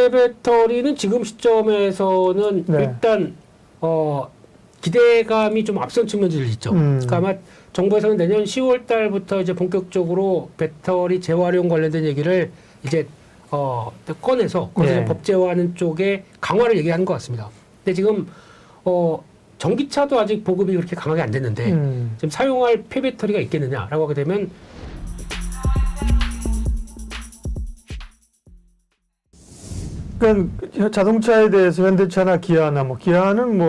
폐배터리는 지금 시점에서는 네. 일단 기대감이 좀 앞선 측면들이 있죠. 그러니까 아마 정부에서는 내년 10월 달부터 이제 본격적으로 배터리 재활용 관련된 얘기를 이제 꺼내서 거기서 네. 법제화하는 쪽에 강화를 얘기하는 것 같습니다. 근데 지금 전기차도 아직 보급이 그렇게 강하게 안 됐는데 지금 사용할 폐배터리가 있겠느냐라고 하게 되면 그러니까 자동차에 대해서 현대차나 기아나 기아는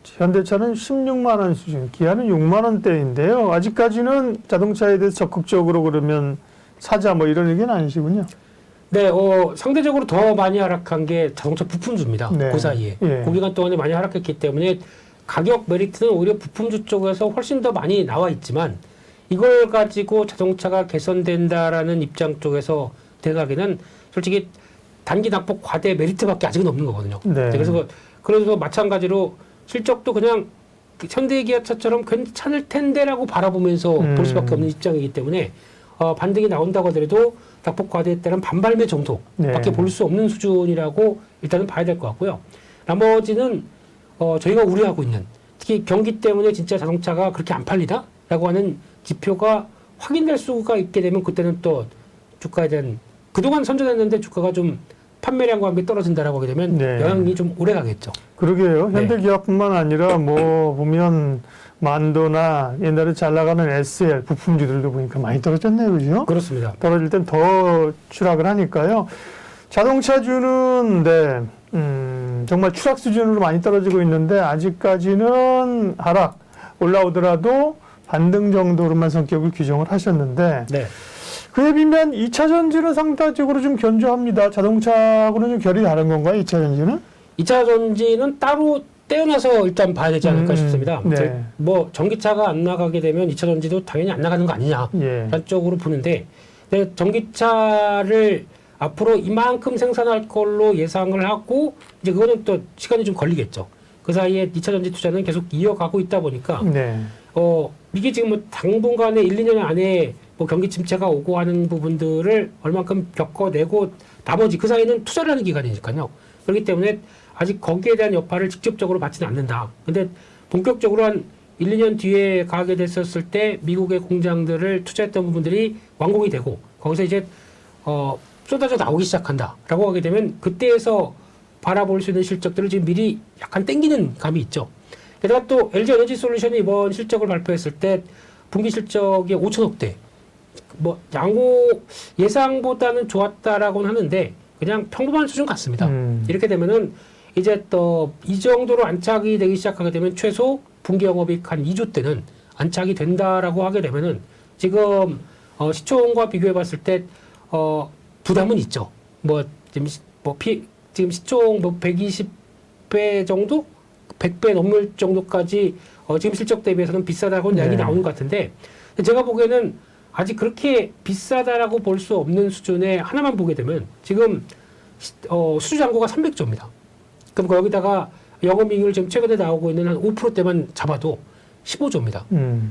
현대차는 16만 원 수준, 기아는 6만 원대인데요. 아직까지는 자동차에 대해서 적극적으로 그러면 사자 이런 얘기는 아니시군요. 네, 상대적으로 더 많이 하락한 게 자동차 부품주입니다. 네. 그 사이에. 예. 그 기간 동안에 많이 하락했기 때문에 가격 메리트는 오히려 부품주 쪽에서 훨씬 더 많이 나와 있지만 이걸 가지고 자동차가 개선된다라는 입장 쪽에서 대가기는 솔직히 단기 낙폭 과대 메리트밖에 아직은 없는 거거든요. 네. 그래서 마찬가지로 실적도 그냥 현대기아차처럼 괜찮을 텐데라고 바라보면서 볼 수밖에 없는 입장이기 때문에 반등이 나온다고 하더라도 낙폭 과대에 따른 반발매 정도밖에 네. 볼 수 없는 수준이라고 일단은 봐야 될 것 같고요. 나머지는 저희가 우려하고 있는 특히 경기 때문에 진짜 자동차가 그렇게 안 팔리다라고 하는 지표가 확인될 수가 있게 되면 그때는 또 주가에 대한 그동안 선전했는데 주가가 좀 판매량과 함께 떨어진다라고 하게 되면 네. 영향이 좀 오래 가겠죠. 그러게요. 네. 현대기아뿐만 아니라 보면 만도나 옛날에 잘 나가는 SL 부품주들도 보니까 많이 떨어졌네요, 그죠? 그렇습니다. 떨어질 땐 더 추락을 하니까요. 자동차주는 정말 추락 수준으로 많이 떨어지고 있는데 아직까지는 하락 올라오더라도 반등 정도로만 성격을 규정을 하셨는데 네. 그에 비하면 2차 전지는 상대적으로 좀 견조합니다. 자동차하고는 좀 결이 다른 건가요, 2차 전지는? 2차 전지는 따로 떼어놔서 일단 봐야 되지 않을까 싶습니다. 네. 전기차가 안 나가게 되면 2차 전지도 당연히 안 나가는 거 아니냐 예. 라는 쪽으로 보는데 근데 전기차를 앞으로 이만큼 생산할 걸로 예상을 하고 이제 그거는 또 시간이 좀 걸리겠죠. 그 사이에 2차 전지 투자는 계속 이어가고 있다 보니까 네. 이게 지금 당분간에 1, 2년 안에 경기 침체가 오고 하는 부분들을 얼만큼 겪어내고 나머지 그 사이는 투자를 하는 기간이니까요. 그렇기 때문에 아직 거기에 대한 여파를 직접적으로 받지는 않는다. 근데 본격적으로 한 1, 2년 뒤에 가게 됐었을 때 미국의 공장들을 투자했던 부분들이 완공이 되고 거기서 이제 쏟아져 나오기 시작한다라고 하게 되면 그때에서 바라볼 수 있는 실적들을 지금 미리 약간 땡기는 감이 있죠. 게다가 또 LG 에너지 솔루션이 이번 실적을 발표했을 때 분기 실적이 5천억대. 양호 예상보다는 좋았다라고는 하는데 그냥 평범한 수준 같습니다. 이렇게 되면은 이제 또 이 정도로 안착이 되기 시작하게 되면 최소 분기 영업이익 한 2조 때는 안착이 된다라고 하게 되면은 지금 시총과 비교해 봤을 때 부담은 있죠. 지금 시총 120배 정도, 100배 넘을 정도까지 지금 실적 대비해서는 비싸다고는 이야기 나오는 것 같은데 제가 보기에는 아직 그렇게 비싸다라고 볼 수 없는 수준에 하나만 보게 되면 지금 수주 잔고가 300조입니다. 그럼 거기다가 영업이익률 지금 최근에 나오고 있는 한 5%대만 잡아도 15조입니다.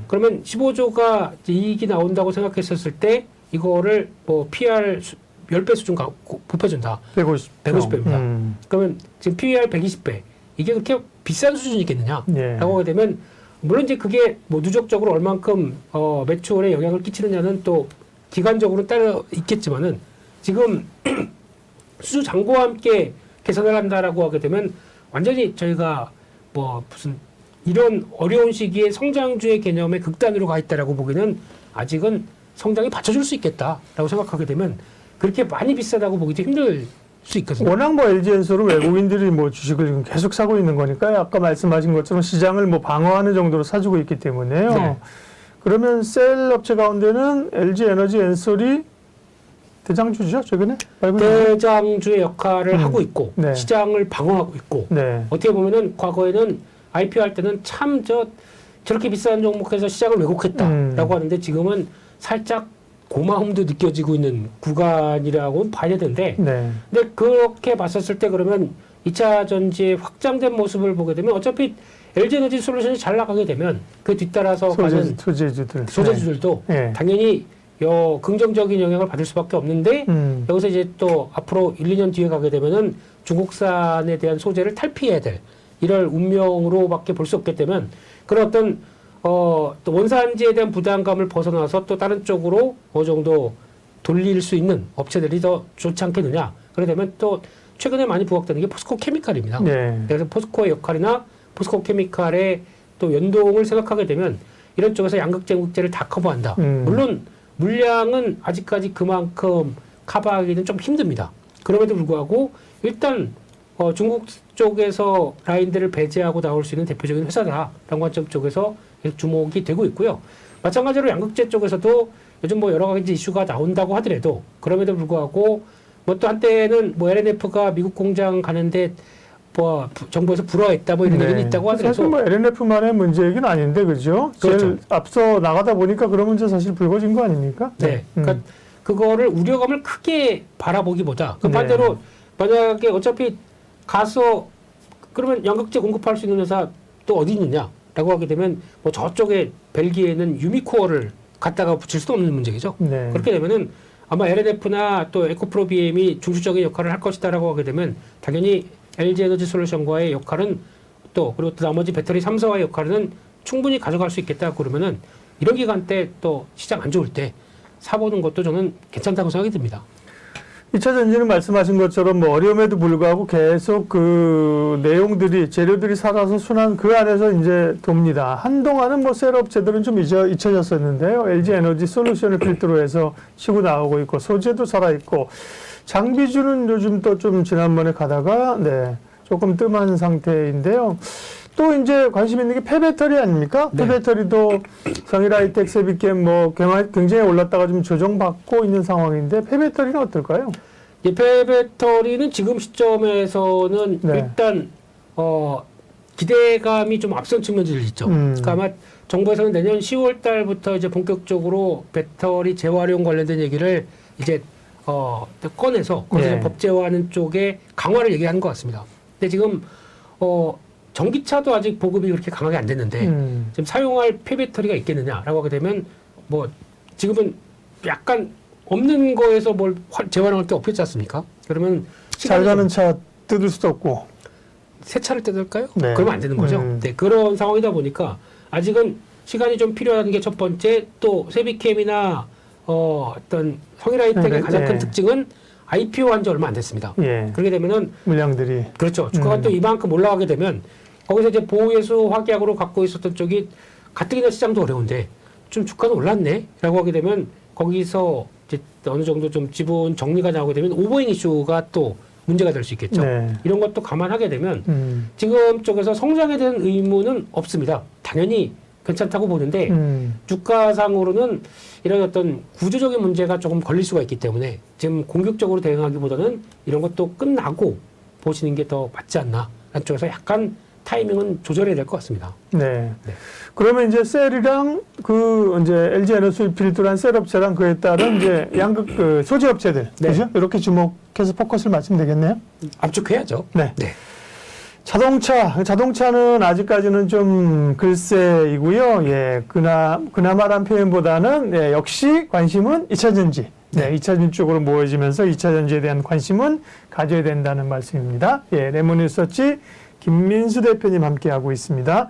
그러면 15조가 이익이 나온다고 생각했었을 때 이거를 PR 10배 수준 곱해준다. 150배입니다. 그러면 지금 PER 120배. 이게 그렇게 비싼 수준이겠느냐? 예. 라고 하게 되면 물론 이제 그게 누적적으로 얼만큼 매출에 영향을 끼치느냐는 또 기간적으로 따로 있겠지만은 지금 수주 잔고와 함께 개선을 한다라고 하게 되면 완전히 저희가 무슨 이런 어려운 시기에 성장주의 개념에 극단으로 가 있다라고 보기는 아직은 성장이 받쳐줄 수 있겠다라고 생각하게 되면 그렇게 많이 비싸다고 보기도 힘들 수 있거든요. 워낙 LG엔솔은 외국인들이 주식을 지금 계속 사고 있는 거니까요. 아까 말씀하신 것처럼 시장을 방어하는 정도로 사주고 있기 때문에요. 네. 그러면 셀 업체 가운데는 LG 에너지 엔솔이 대장주죠, 최근에? 대장주의 역할을 하고 있고 네. 시장을 방어하고 있고 네. 어떻게 보면은 과거에는 IPO 할 때는 참 저렇게 비싼 종목에서 시장을 왜곡했다라고 하는데 지금은 살짝 고마움도 느껴지고 있는 구간이라고 봐야 되는데 네. 근데 그렇게 봤었을 때 그러면 2차 전지의 확장된 모습을 보게 되면 어차피 LG 에너지 솔루션이 잘 나가게 되면 그 뒤따라서 가는 소재주들도 네. 당연히 긍정적인 영향을 받을 수밖에 없는데 여기서 이제 또 앞으로 1, 2년 뒤에 가게 되면은 중국산에 대한 소재를 탈피해야 될 이럴 운명으로밖에 볼 수 없기 때문에 그런 어떤 또 원산지에 대한 부담감을 벗어나서 또 다른 쪽으로 어느 정도 돌릴 수 있는 업체들이 더 좋지 않겠느냐. 그러게 되면 또 최근에 많이 부각되는 게 포스코 케미칼입니다. 네. 그래서 포스코의 역할이나 포스코 케미칼의 또 연동을 생각하게 되면 이런 쪽에서 양극재, 음극재를 다 커버한다. 물론 물량은 아직까지 그만큼 커버하기는 좀 힘듭니다. 그럼에도 불구하고 일단 중국 쪽에서 라인들을 배제하고 나올 수 있는 대표적인 회사다라는 관점 쪽에서 계속 주목이 되고 있고요. 마찬가지로 양극재 쪽에서도 요즘 뭐 여러 가지 이슈가 나온다고 하더라도 그럼에도 불구하고 뭐 또 한때는 뭐 LNF가 미국 공장 가는데 뭐 정부에서 불허했다 뭐 이런 얘기는 있다고 하더라도 사실 뭐 LNF만의 문제이긴 아닌데 그죠? 그렇죠. 제일 앞서 나가다 보니까 그런 문제 사실 불거진 거 아닙니까? 네. 그러니까 그거를 우려감을 크게 바라보기보다 그 반대로 만약에 어차피 가서 그러면 양극재 공급할 수 있는 회사 또 어디 있느냐라고 하게 되면 뭐 저쪽에 벨기에는 유미코어를 갖다가 붙일 수도 없는 문제겠죠. 네. 그렇게 되면은 아마 LNF나 또 에코프로비엠이 중추적인 역할을 할 것이다라고 하게 되면 당연히 LG 에너지 솔루션과의 역할은 또 그리고 또 나머지 배터리 3사와의 역할은 충분히 가져갈 수 있겠다 그러면은 이런 기간 때 또 시장 안 좋을 때 사보는 것도 저는 괜찮다고 생각이 듭니다. 2차 전지는 말씀하신 것처럼 뭐 어려움에도 불구하고 계속 그 내용들이 재료들이 살아서 순환 그 안에서 이제 돕니다. 한동안은 뭐 셀업체들은 좀 잊혀졌었는데요. LG 에너지 솔루션을 필두로 해서 치고 나오고 있고 소재도 살아 있고 장비주는 요즘 또 좀 지난번에 가다가 네 조금 뜸한 상태인데요. 또 이제 관심 있는 게 폐배터리 아닙니까? 네. 폐배터리도 성일하이텍, 세비캠 뭐 굉장히 올랐다가 좀 조정받고 있는 상황인데 폐배터리는 어떨까요? 이 폐배터리는 지금 시점에서는 네. 일단 기대감이 좀 앞선 측면들이 있죠. 그러니까 아마 정부에서는 내년 10월 달부터 이제 본격적으로 배터리 재활용 관련된 얘기를 이제 꺼내서 거기서 네. 법제화하는 쪽에 강화를 얘기하는 것 같습니다. 근데 지금 전기차도 아직 보급이 그렇게 강하게 안 됐는데 지금 사용할 폐배터리가 있겠느냐라고 하게 되면 뭐 지금은 약간 없는 거에서 뭘 재활용할 게 없겠지 않습니까? 그러면 잘 가는 차 뜯을 수도 없고 새 차를 뜯을까요? 네. 그러면 안 되는 거죠. 네, 그런 상황이다 보니까 아직은 시간이 좀 필요한 게 첫 번째, 또 세비캠이나 어떤 성일하이텍의 네, 가장 큰 네. 특징은 IPO 한 지 얼마 안 됐습니다. 예. 그렇게 되면은 물량들이 그렇죠. 주가가 또 이만큼 올라가게 되면 거기서 이제 보호예수 확약으로 갖고 있었던 쪽이 가뜩이나 시장도 어려운데 좀 주가는 올랐네라고 하게 되면 거기서 이제 어느 정도 좀 지분 정리가 나오게 되면 오버행 이슈가 또 문제가 될 수 있겠죠. 네. 이런 것도 감안하게 되면 지금 쪽에서 성장에 대한 의무는 없습니다. 당연히 괜찮다고 보는데 주가상으로는 이런 어떤 구조적인 문제가 조금 걸릴 수가 있기 때문에 지금 공격적으로 대응하기보다는 이런 것도 끝나고 보시는 게 더 맞지 않나. 한쪽에서 약간 타이밍은 조절해야 될 것 같습니다. 네. 네. 그러면 이제 셀이랑 그 이제 LG 에너지 필두란 셀업체랑 그에 따른 이제 양극 그 소재 업체들 네. 그죠? 이렇게 주목해서 포커스를 맞추면 되겠네요. 압축해야죠. 네. 네. 자동차는 아직까지는 좀 글쎄이고요. 예, 그나마란 표현보다는 예, 역시 관심은 2차 전지. 네, 2차 전지 쪽으로 모여지면서 2차 전지에 대한 관심은 가져야 된다는 말씀입니다. 예, 레몬 리서치 김민수 대표님 함께하고 있습니다.